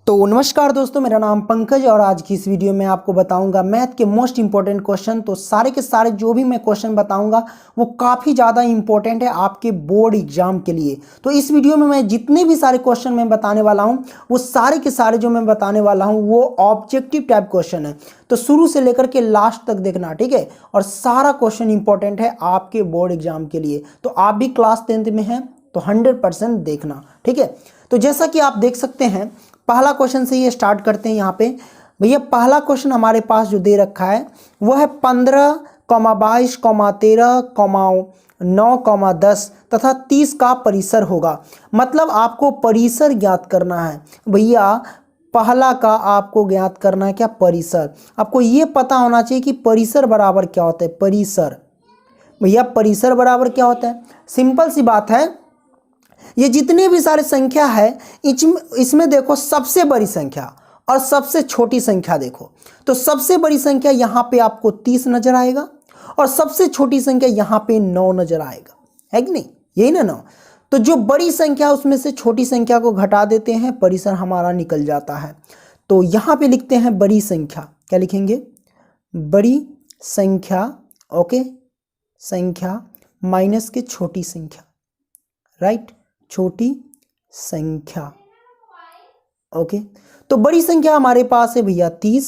तो नमस्कार दोस्तों, मेरा नाम पंकज और आज की इस वीडियो में आपको बताऊंगा मैथ के मोस्ट इंपॉर्टेंट क्वेश्चन। तो सारे के सारे जो भी मैं क्वेश्चन बताऊंगा वो काफ़ी ज़्यादा इंपॉर्टेंट है आपके बोर्ड एग्जाम के लिए। तो इस वीडियो में मैं जितने भी सारे क्वेश्चन मैं बताने वाला हूं वो सारे के सारे जो मैं बताने वाला हूं वो ऑब्जेक्टिव टाइप क्वेश्चन है। तो शुरू से लेकर के लास्ट तक देखना, ठीक है। और सारा क्वेश्चन इंपॉर्टेंट है आपके बोर्ड एग्जाम के लिए। तो आप भी क्लास 10th में हैं तो 100% देखना, ठीक है। तो जैसा कि आप देख सकते हैं, पहला क्वेश्चन से ये स्टार्ट करते हैं। यहाँ पे भैया पहला क्वेश्चन हमारे पास जो दे रखा है वो है 15, 22, 13, 9, 10 तथा 30 का परिसर होगा। मतलब आपको परिसर ज्ञात करना है भैया। पहला का आपको ज्ञात करना है क्या, परिसर। आपको ये पता होना चाहिए कि परिसर बराबर क्या होता है। परिसर भैया, परिसर बराबर क्या होता है, सिंपल सी बात है। ये जितने भी सारे संख्या है इसमें देखो सबसे बड़ी संख्या और सबसे छोटी संख्या देखो। तो सबसे बड़ी संख्या यहाँ पे आपको 30 नजर आएगा और सबसे छोटी संख्या यहाँ पे 9 नजर आएगा, है कि नहीं, यही ना 9। तो जो बड़ी संख्या उसमें से छोटी संख्या को घटा देते हैं, परिसर हमारा निकल जाता है। तो यहाँ पे लिखते हैं बड़ी संख्या, क्या लिखेंगे, बड़ी संख्या, ओके, संख्या माइनस के छोटी संख्या, राइट, छोटी संख्या, ओके। तो बड़ी संख्या हमारे पास है भैया 30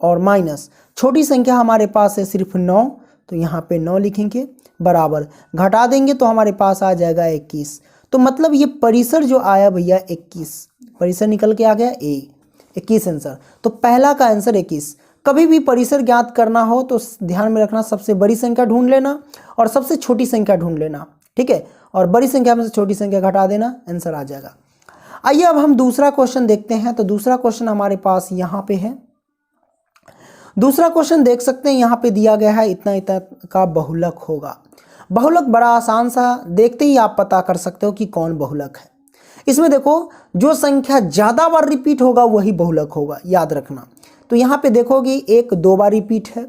और माइनस छोटी संख्या हमारे पास है सिर्फ 9। तो यहाँ पे 9 लिखेंगे, बराबर घटा देंगे तो हमारे पास आ जाएगा 21। तो मतलब ये परिसर जो आया भैया 21, परिसर निकल के आ गया 21 आंसर। तो पहला का आंसर 21। कभी भी परिसर ज्ञात करना हो तो ध्यान में रखना, सबसे बड़ी संख्या ढूंढ लेना और सबसे छोटी संख्या ढूंढ लेना, ठीक है। और बड़ी संख्या में से छोटी संख्या घटा देना, आंसर आ जाएगा। आइए अब हम दूसरा क्वेश्चन देखते हैं। तो दूसरा क्वेश्चन हमारे पास यहाँ पे है। दूसरा क्वेश्चन देख सकते हैं, यहाँ पे दिया गया है इतना इतना का बहुलक होगा। बहुलक बड़ा आसान सा, देखते ही आप पता कर सकते हो कि कौन बहुलक है। इसमें देखो जो संख्या ज्यादा बार रिपीट होगा वही बहुलक होगा, याद रखना। तो यहाँ पे देखोगे 1 2 बार रिपीट है,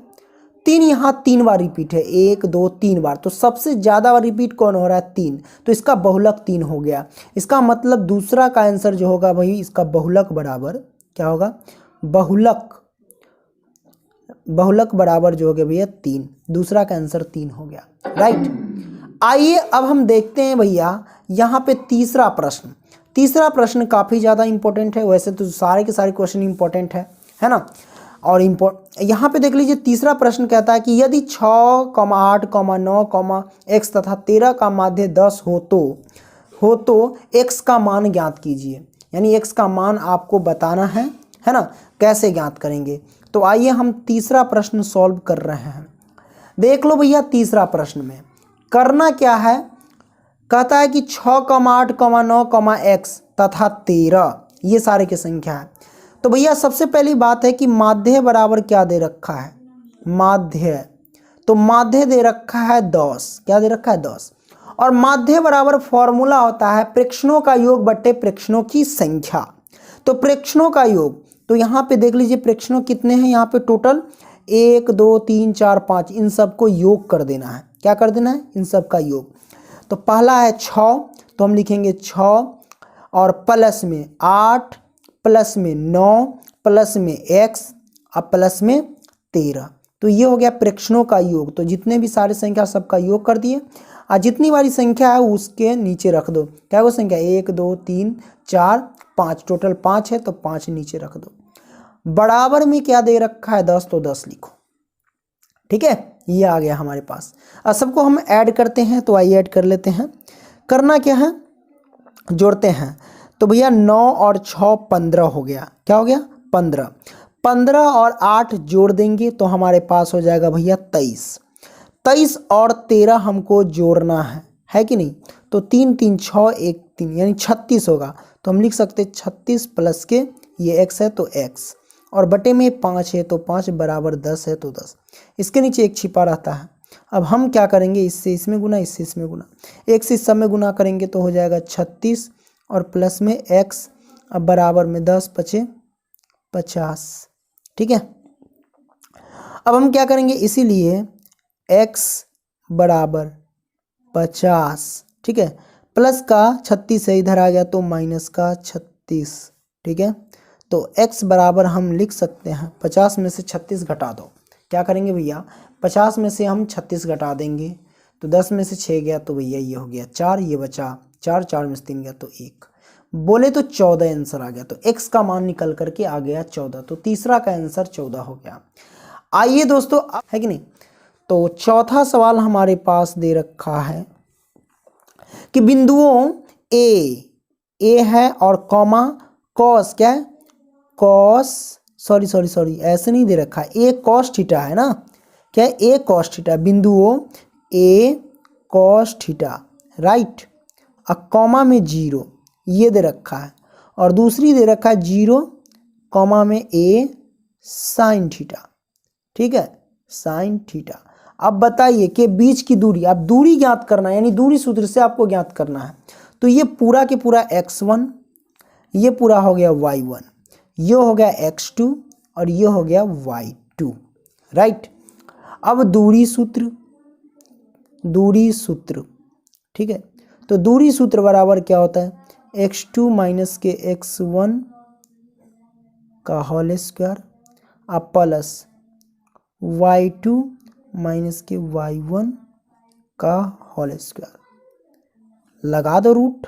3 यहाँ 3 बार रिपीट है, 1 2 3 बार। तो सबसे ज़्यादा बार रिपीट कौन हो रहा है, 3। तो इसका बहुलक 3 हो गया। इसका मतलब दूसरा का आंसर जो होगा भाई, इसका बहुलक बराबर क्या होगा, बहुलक बराबर जो हो गया भैया 3। दूसरा का आंसर 3 हो गया, राइट। आइए अब हम देखते हैं भैया यहाँ पे तीसरा प्रश्न। तीसरा प्रश्न काफ़ी ज़्यादा इंपॉर्टेंट है। वैसे तो सारे के सारे क्वेश्चन इंपॉर्टेंट है ना। और यहाँ पे देख लीजिए, तीसरा प्रश्न कहता है कि यदि 6, 8, 9, x तथा 13 का माध्य 10 हो तो x का मान ज्ञात कीजिए। यानी x का मान आपको बताना है ना। कैसे ज्ञात करेंगे, तो आइए हम तीसरा प्रश्न सॉल्व कर रहे हैं। देख लो भैया, तीसरा प्रश्न में करना क्या है, कहता है कि 6, 8, 9, x तथा 13 ये सारे की संख्या है। तो भैया सबसे पहली बात है कि माध्य बराबर क्या दे रखा है, माध्य। तो माध्य दे रखा है 10, क्या दे रखा है 10। और माध्य बराबर फॉर्मूला होता है प्रेक्षणों का योग बट्टे प्रेक्षणों की संख्या। तो प्रेक्षणों का योग, तो यहाँ पे देख लीजिए प्रेक्षणों कितने हैं, यहाँ पे टोटल 1 2 3 4 5, इन सबको योग कर देना है। क्या कर देना है, इन सब का योग। तो पहला है 6, तो हम लिखेंगे 6 और प्लस में 8 प्लस में 9 प्लस में x और प्लस में 13। तो ये हो गया प्रेक्षणों का योग। तो जितने भी सारे संख्या सबका योग कर दिए और जितनी वाली संख्या है उसके नीचे रख दो। क्या वो संख्या 1 2 3 4 5, टोटल 5 है तो 5 नीचे रख दो। बराबर में क्या दे रखा है 10, तो 10 लिखो, ठीक है। ये आ गया हमारे पास। अब सबको हम ऐड करते हैं, तो आइए ऐड कर लेते हैं। करना क्या है, जोड़ते हैं। तो भैया 9 और 6 15 हो गया, क्या हो गया 15। 15 और 8 जोड़ देंगे तो हमारे पास हो जाएगा भैया 23। 23 और 13 हमको जोड़ना है कि नहीं। तो 3 3 6 1 3 यानी 36 होगा। तो हम लिख सकते 36 प्लस के ये x है तो x और बटे में 5 है तो 5 बराबर 10 है तो 10। इसके नीचे एक छिपा रहता है। अब हम क्या करेंगे, इससे इसमें गुना, इससे इसमें गुना, एक से इस सब में गुना करेंगे तो हो जाएगा 36 और प्लस में x, अब बराबर में 10 पचे 50, ठीक है। अब हम क्या करेंगे, इसीलिए x बराबर 50, ठीक है। प्लस का 36 है, इधर आ गया तो माइनस का 36, ठीक है। तो x बराबर हम लिख सकते हैं 50 में से 36 घटा दो। क्या करेंगे भैया, 50 में से हम 36 घटा देंगे तो 10 में से 6 गया तो भैया ये हो गया 4, ये बचा 4, 4 में से 3 गया तो 1, बोले तो 14 आंसर आ गया। तो x का मान निकल करके आ गया 14, तो तीसरा का आंसर 14 हो गया। आइए दोस्तों, है कि नहीं। तो चौथा सवाल हमारे पास दे रखा है कि बिंदुओं ए है और कॉमा कॉस, क्या है कॉस, सॉरी ऐसे नहीं दे रखा, ए कॉस थीटा है ना, क्या है ए कॉस थीटा, बिंदुओं ए कॉस थीटा, राइट। अब कॉमा में 0 ये दे रखा है और दूसरी दे रखा है 0 कॉमा में ए साइन थीटा, ठीक है साइन थीटा। अब बताइए कि बीच की दूरी, आप दूरी ज्ञात करना है, यानी दूरी सूत्र से आपको ज्ञात करना है। तो ये पूरा के पूरा x1, ये पूरा हो गया y1, ये हो गया x2 और ये हो गया y2, राइट। अब दूरी सूत्र, ठीक है। तो दूरी सूत्र बराबर क्या होता है, x2 माइनस के x1 का होल स्क्वायर अब प्लस y2 माइनस के y1 का होल स्क्वायर, लगा दो रूट।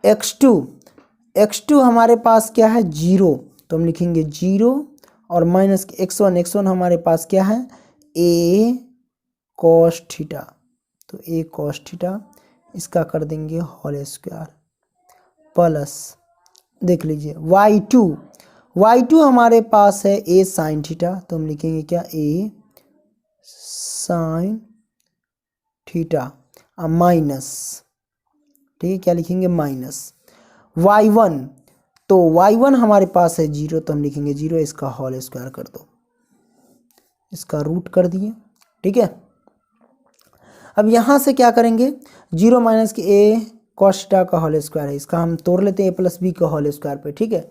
x2 हमारे पास क्या है 0, तो हम लिखेंगे 0 और माइनस के x1 हमारे पास क्या है a cos थीटा, तो a cos थीटा इसका कर देंगे होल स्क्वायर प्लस, देख लीजिए y2 हमारे पास है a साइन थीटा, तो हम लिखेंगे क्या a साइन थीटा माइनस, ठीक है क्या लिखेंगे माइनस y1, तो y1 हमारे पास है 0, तो हम लिखेंगे 0, इसका होल स्क्वायर कर दो, इसका रूट कर दिए, ठीक है। अब यहाँ से क्या करेंगे, 0 माइनस के a cos थीटा का होल स्क्वायर है, इसका हम तोड़ लेते हैं a प्लस बी का होल स्क्वायर पे, ठीक है।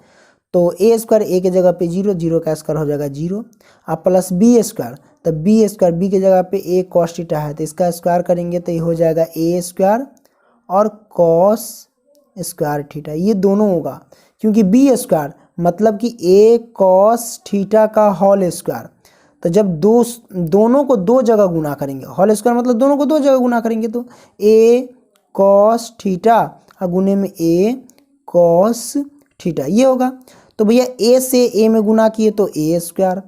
तो a स्क्वायर a के जगह पे 0, 0 का स्क्वायर हो जाएगा 0, अब प्लस बी स्क्वायर, तो बी स्क्वायर बी के जगह पे a cos थीटा है तो इसका स्क्वायर करेंगे तो ये हो जाएगा a स्क्वायर और cos स्क्वायर थीटा, ये दोनों होगा क्योंकि बी स्क्वायर मतलब कि a cos थीटा का होल स्क्वायर, तो जब दोनों को दो जगह गुना करेंगे, होल स्क्वायर मतलब दोनों को दो जगह गुना करेंगे तो a cos थीटा और गुने में a cos थीटा ये होगा। तो भैया a से a में गुना किए तो a स्क्वायर,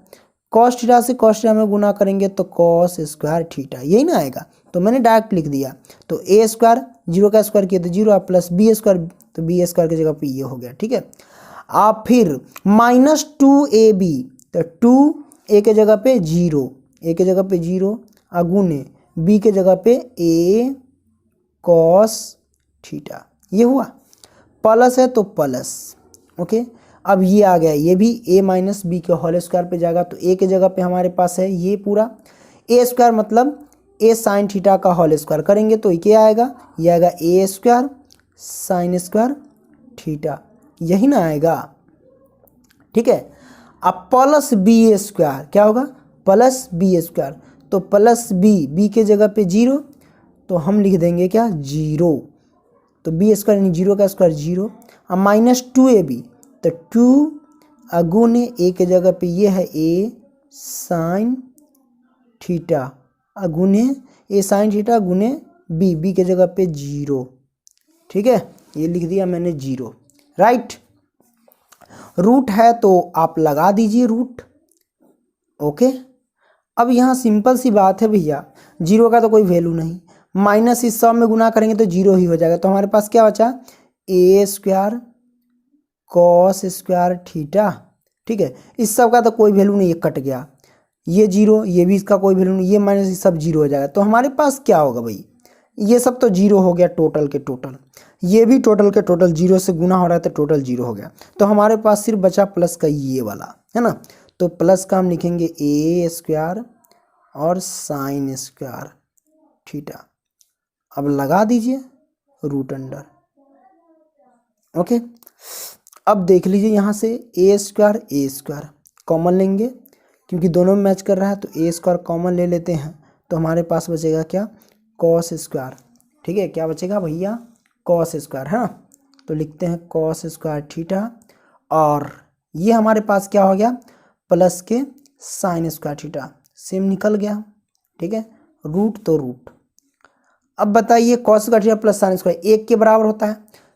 cos थीटा से cos थीटा में गुना करेंगे तो cos स्क्वायर थीटा, यही ना आएगा। तो मैंने डायरेक्ट लिख दिया, तो a स्क्वायर 0 का स्क्वायर किया तो 0 प्लस बी स्क्वायर, तो बी स्क्वायर की जगह पे ये हो गया, ठीक है। आप फिर -2ab, तो 2 a के जगह पे 0, a के जगह पे 0 अगुने b के जगह पे a cos थीटा, ये हुआ प्लस है तो प्लस, ओके। अब ये आ गया, ये भी a माइनस बी के होल स्क्वायर पे जाएगा, तो a के जगह पे हमारे पास है ये पूरा a स्क्वायर मतलब a साइन थीटा का होल स्क्वायर करेंगे तो ये क्या आएगा, ये आएगा a square sine square theta, यही ना आएगा, ठीक है। अब प्लस बी स्क्वायर क्या होगा, प्लस बी स्क्वायर, तो प्लस बी के जगह पे 0, तो हम लिख देंगे क्या 0, तो बी स्क्वायर यानी 0 का स्क्वायर 0, अब -2ab, तो 2 अगुने a के जगह पे ये है a साइन थीटा अगुने a साइन थीटा गुने b के जगह पे 0, ठीक है ये लिख दिया मैंने 0, राइट। रूट है तो आप लगा दीजिए रूट, ओके। अब यहाँ सिंपल सी बात है भैया, 0 का तो कोई वैल्यू नहीं, माइनस इस सब में गुना करेंगे तो 0 ही हो जाएगा, तो हमारे पास क्या बचा a square cos square theta, ठीक है। इस सब का तो कोई वैल्यू नहीं, ये कट गया, ये 0, ये भी इसका कोई वैल्यू नहीं, ये माइनस ये सब 0 हो जाएगा, तो हमारे पास क्या होगा भाई, ये सब तो 0 हो गया टोटल के टोटल, ये भी टोटल के टोटल 0 से गुना हो रहा है तो टोटल 0 हो गया, तो हमारे पास सिर्फ बचा प्लस का ये वाला है ना, तो प्लस का हम लिखेंगे a स्क्वायर और साइन स्क्वायर थीटा, अब लगा दीजिए रूट अंडर, ओके। अब देख लीजिए यहाँ से a स्क्वायर कॉमन लेंगे क्योंकि दोनों में मैच कर रहा है, तो a स्क्वायर कॉमन ले लेते हैं, तो हमारे पास बचेगा क्या cos स्क्वायर, ठीक है क्या बचेगा भैया cos स्क्वायर है ना, तो लिखते हैं कॉस स्क्वायर थीटा, और ये हमारे पास क्या हो गया प्लस के साइन स्क्वायर थीटा, सेम निकल गया। ठीक है, रूट तो रूट। अब बताइए cos square theta plus sine square 1 के बराबर होता है,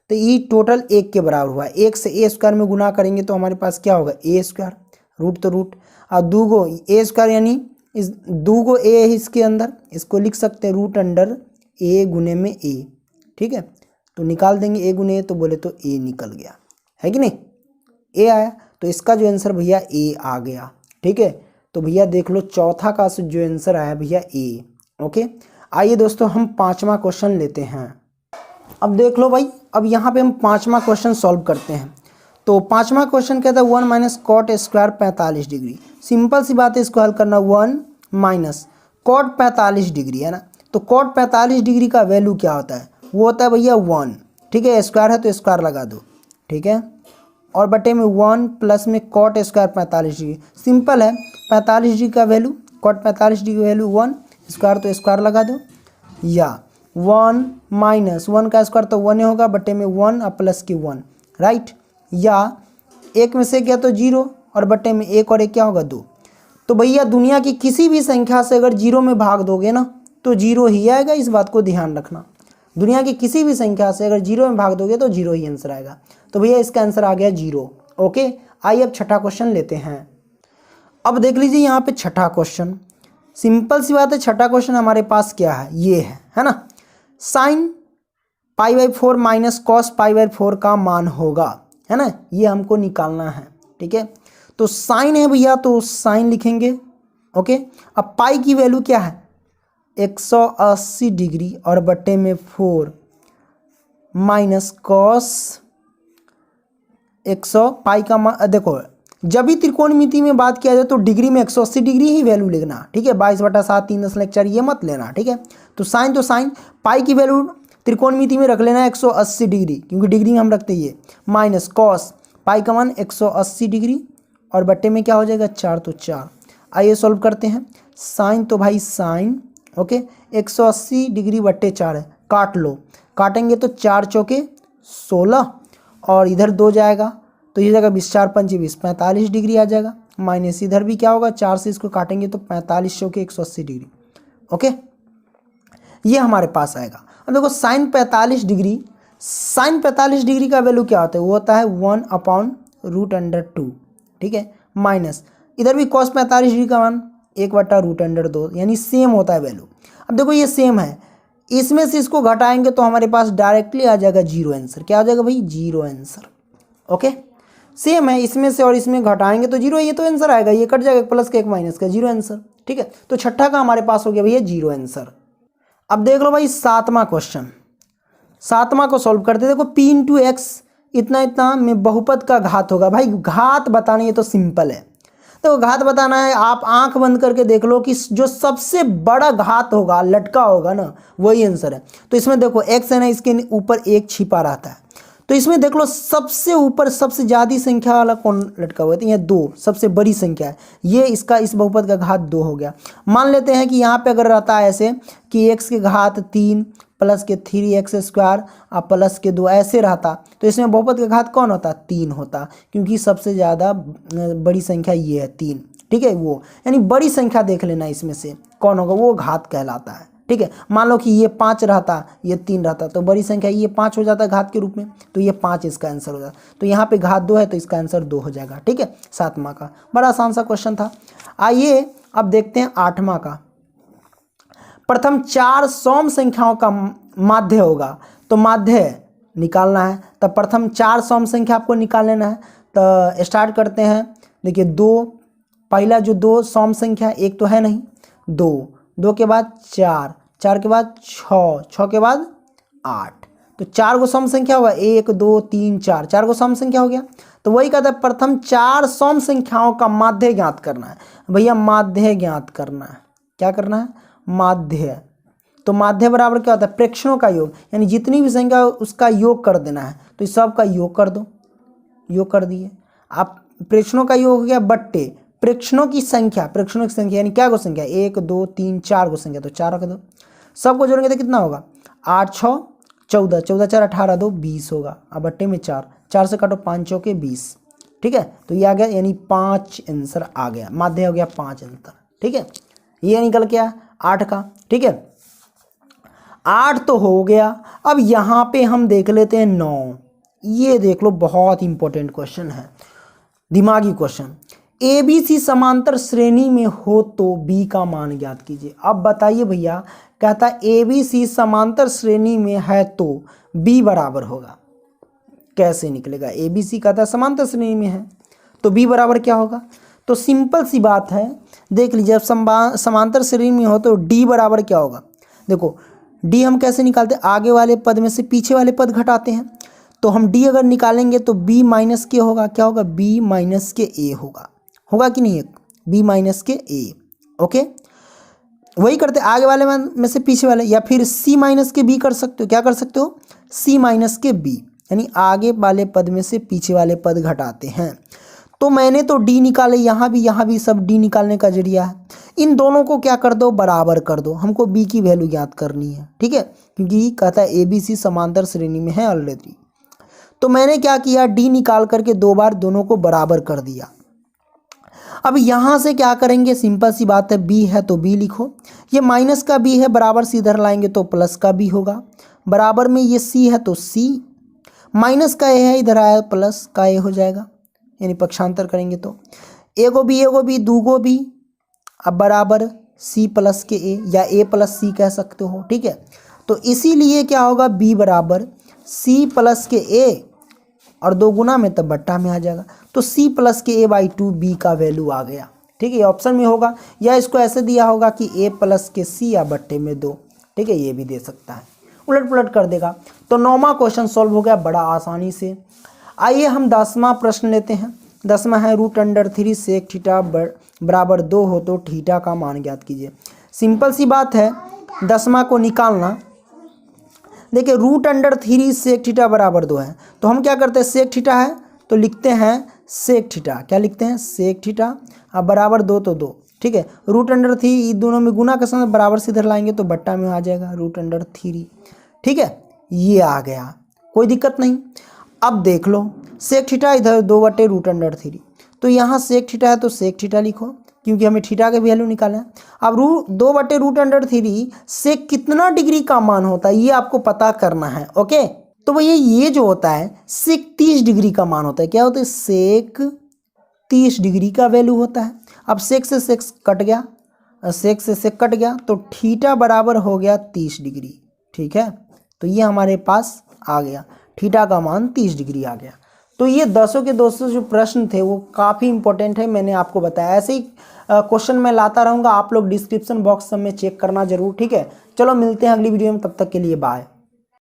तो ये टोटल 1 के बराबर हुआ है। 1 से ए स्क्वायर में गुना करेंगे तो हमारे पास क्या होगा ए स्क्वायर, रूट तो रूट, और 2 गो ए स्क्वायर यानी इस 2 गो ए है इसके अंदर, इसको लिख सकते हैं रूट अंडर ए गुने में ए। ठीक है, तो निकाल देंगे ए गुने ए, तो बोले तो ए निकल गया, है कि नहीं, ए आया, तो इसका जो आंसर भैया ए आ गया। ठीक है, तो भैया देख लो चौथा का जो आंसर आया भैया ए। ओके, आइए दोस्तों हम 5वां क्वेश्चन लेते हैं। अब देख लो भाई, अब यहाँ पे हम 5वां क्वेश्चन सॉल्व करते हैं। तो 5वां क्वेश्चन कहता है 1 minus cot square 45 degree. Simple सी बात है इसको हल करना, 1 माइनस कॉट 45 डिग्री है ना, तो कॉट 45 डिग्री का वैल्यू क्या होता है, वो होता है भैया 1। ठीक है, स्क्वायर है तो स्क्वायर लगा दो। ठीक है, और बटे में 1 प्लस में कॉट स्क्वायर 45 डिग्री, सिंपल है, 45 डिग्री का value, cot 45 degree value 1, square तो स्क्वायर लगा दो, या 1 माइनस 1 का स्क्वायर तो 1 ही होगा, बटे में 1 और प्लस की 1, राइट, या 1 में से क्या तो 0 और बटे में 1 और 1 क्या होगा 2। तो भैया दुनिया की किसी भी संख्या से अगर 0 में भाग दोगे ना तो 0 ही आएगा, इस बात को ध्यान रखना। दुनिया की किसी भी संख्या से अगर 0 में भाग दोगे तो 0 ही आंसर आएगा, तो भैया इसका आंसर आ गया 0। ओके, आइए अब छठा क्वेश्चन लेते हैं। अब देख लीजिए यहाँ पे छठा क्वेश्चन, सिंपल सी बात है, छठा क्वेश्चन हमारे पास क्या है, ये है ना, साइन π/4 माइनस कॉस π/4 का मान होगा, है ना, ये हमको निकालना है। ठीक है, तो साइन है भैया तो साइन लिखेंगे। ओके, अब पाई की वैल्यू क्या है 180 डिग्री और बट्टे में 4 माइनस कॉस 100 पाई का मान, देखो जब भी त्रिकोणमिति में बात किया जाए तो डिग्री में 180 डिग्री ही वैल्यू लिखना। ठीक है, 22/7 3 ये मत लेना। ठीक है, तो साइन पाई की वैल्यू त्रिकोणमिति में रख लेना है 180 डिग्री, क्योंकि डिग्री हम रखते हैं ये, माइनस कॉस पाई का मान 180 डिग्री और बट्टे में क्या हो जाएगा 4, तो 4। आइए सॉल्व करते हैं। साइन तो भाई साइन, ओके, 180 डिग्री बट्टे 4 है, काट लो, काटेंगे तो 4 चौके 16 और इधर 2 जाएगा तो ये जाएगा 20 4 5 20, 45 डिग्री आ जाएगा, माइनस इधर भी क्या होगा 4 से इसको काटेंगे तो 45 चौके 180 डिग्री। ओके, ये हमारे पास आएगा। अब देखो साइन 45 डिग्री का वैल्यू क्या होता है, वो होता है 1/√2। ठीक है, माइनस इधर भी कॉस 45 डिग्री का मान 1/√2, यानी सेम होता है वैल्यू। अब देखो ये सेम है, इसमें से इसको घटाएंगे तो हमारे पास डायरेक्टली आ जाएगा 0 आंसर। क्या आ जाएगा भाई 0 आंसर। ओके, सेम है, इसमें से और इसमें घटाएंगे तो 0, ये तो आंसर आएगा, ये कट जाएगा, प्लस का 1 माइनस का 0 आंसर। ठीक है, तो छठा का हमारे पास हो गया भैया 0 आंसर। अब देख लो भाई 7वां क्वेश्चन, 7वां को सॉल्व करते। देखो p इंटू एक्स इतना इतना में बहुपद का घात होगा। भाई घात बताना ये तो सिंपल है, तो घात बताना है, आप आंख बंद करके देख लो कि जो सबसे बड़ा घात होगा लटका होगा ना वही आंसर है। तो इसमें देखो x है ना, इसके ऊपर 1 छिपा रहता है, तो इसमें देख लो सबसे ऊपर सबसे ज़्यादा संख्या वाला कौन लटका हुआ है, तो ये 2 सबसे बड़ी संख्या है, ये इसका इस बहुपद का घात 2 हो गया। मान लेते हैं कि यहाँ पे अगर रहता है ऐसे कि x के घात 3 प्लस के 3x² और प्लस के 2 ऐसे रहता, तो इसमें बहुपद का घात कौन होता 3 होता, क्योंकि सबसे ज़्यादा बड़ी संख्या ये है 3। ठीक है, वो यानी बड़ी संख्या देख लेना, इसमें से कौन होगा वो घात कहलाता है। ठीक है, मान लो कि ये 5 रहता, ये 3 रहता, तो बड़ी संख्या ये 5 हो जाता घात के रूप में, तो ये 5 इसका आंसर हो जाता। तो यहाँ पे घात 2 है तो इसका आंसर 2 हो जाएगा। ठीक है, 7वां का बड़ा आसान सा क्वेश्चन था। आइए अब देखते हैं 8वां का। प्रथम 4 सम संख्याओं का माध्य होगा, तो माध्य निकालना है, तो प्रथम 4 सम संख्या आपको निकाल लेना है। तो स्टार्ट करते हैं। देखिए 2, पहला जो 2 सम संख्या, एक तो है नहीं, 2 के बाद 4 के बाद 6 के बाद 8, तो 4 गो सम संख्या हुआ, 1 2 3 4 गो सम संख्या हो गया। तो वही कहता है प्रथम 4 सम संख्याओं का माध्य ज्ञात करना है। भैया माध्य ज्ञात करना है, क्या करना है माध्य। तो माध्य बराबर क्या होता है प्रेक्षणों का योग, यानी जितनी भी संख्या उसका योग कर देना है। तो इस सब का योग कर दो, योग कर दिए आप, प्रेक्षणों का योग हो गया बट्टे प्रेक्षणों की संख्या, यानी क्या गो संख्या 1 2 3 4 गो संख्या, तो 4 रख दो। सबको जोड़ेंगे तो कितना होगा 8 6 14, 14 4 18 2 20 होगा। अब बट्टे में 4, 4 से काटो 5 चौके 20, ठीक है। तो ये आ गया, यानी 5 आंसर आ गया, माध्य हो गया 5 आंसर, ठीक है। ये निकल के आया 8 का, ठीक है। 8 तो हो गया। अब यहाँ पे हम देख लेते हैं 9। ये देख लो, बहुत इंपॉर्टेंट क्वेश्चन है, दिमागी क्वेश्चन। ए बी सी समांतर श्रेणी में हो तो बी का मान ज्ञात कीजिए। अब बताइए भैया, कहता ए बी सी समांतर श्रेणी में है तो बी बराबर होगा, कैसे निकलेगा? ए बी सी कहता है समांतर श्रेणी में है तो बी बराबर क्या होगा? तो सिंपल सी बात है, देख लीजिए, जब समांतर श्रेणी में हो तो डी बराबर क्या होगा? देखो डी हम कैसे निकालते हैं, आगे वाले पद में से पीछे वाले पद घटाते हैं। तो हम डी अगर निकालेंगे तो बी माइनस के होगा, क्या होगा? बी माइनस के ए होगा, होगा कि नहीं? बी माइनस के ए, ओके। वही करते आगे वाले में से पीछे वाले, या फिर सी माइनस के बी कर सकते हो। क्या कर सकते हो? सी माइनस के बी, यानी आगे वाले पद में से पीछे वाले पद घटाते हैं। तो मैंने तो डी निकाले, यहाँ भी सब डी निकालने का जरिया है। इन दोनों को क्या कर दो? बराबर कर दो। हमको बी की वैल्यू ज्ञात करनी है, ठीक है, क्योंकि कहता है ए बी सी समांतर श्रेणी में है ऑलरेडी। तो मैंने क्या किया, डी निकाल करके 2 बार दोनों को बराबर कर दिया। अब यहाँ से क्या करेंगे, सिंपल सी बात है, बी है तो बी लिखो, ये माइनस का बी है, बराबर से इधर लाएंगे तो प्लस का बी होगा, बराबर में ये सी है तो सी, माइनस का ए है, इधर आया प्लस का ए हो जाएगा, यानी पक्षांतर करेंगे तो एगो बी दूगो बी, अब बराबर सी प्लस के ए, या ए प्लस सी कह सकते हो, ठीक है। तो इसीलिए क्या होगा, बी बराबर सी प्लस के ए, और 2 गुना में तब बट्टा में आ जाएगा। तो सी प्लस के ए बाई 2 बी का वैल्यू आ गया, ठीक है। ये ऑप्शन में होगा, या इसको ऐसे दिया होगा कि ए प्लस के सी या बट्टे में 2, ठीक है, ये भी दे सकता है, उलट पुलट कर देगा। तो 9वां क्वेश्चन सॉल्व हो गया बड़ा आसानी से। आइए हम 10वां प्रश्न लेते हैं। 10वां है √3 सेक थीटा बराबर 2 हो तो थीटा का मान ज्ञात कीजिए। सिंपल सी बात है 10वां को निकालना। देखिए √3 सेक थीटा बराबर 2 है, तो हम क्या करते हैं, सेक थीटा है तो लिखते हैं सेक थीटा, क्या लिखते हैं? Sec theta. अब बराबर 2 तो 2, ठीक है। √3 दोनों में गुना के समय बराबर से इधर लाएंगे तो बट्टा में आ जाएगा √3, ठीक है। ये आ गया, कोई दिक्कत नहीं। अब देख लो सेक थीटा इधर 2/√3, तो यहाँ सेक थीटा है तो सेक थीटा लिखो, क्योंकि हमें थीटा के वैल्यू निकालना है। अब 2/√3 से कितना डिग्री का मान होता है ये आपको पता करना है, ओके। तो भैया ये जो होता है सेक 30 डिग्री का मान होता है। क्या होता है? सेक 30 डिग्री का वैल्यू होता है। अब सेक से सेक कट गया, सेक से सेक कट गया, तो थीटा बराबर हो गया 30 डिग्री, ठीक है। तो ये हमारे पास आ गया, थीटा का मान 30 डिग्री आ गया। तो ये 10 के 200 जो प्रश्न थे वो काफ़ी इंपॉर्टेंट है, मैंने आपको बताया। ऐसे ही क्वेश्चन मैं लाता रहूँगा, आप लोग डिस्क्रिप्शन बॉक्स में चेक करना जरूर, ठीक है। चलो मिलते हैं अगली वीडियो में, तब तक के लिए बाय।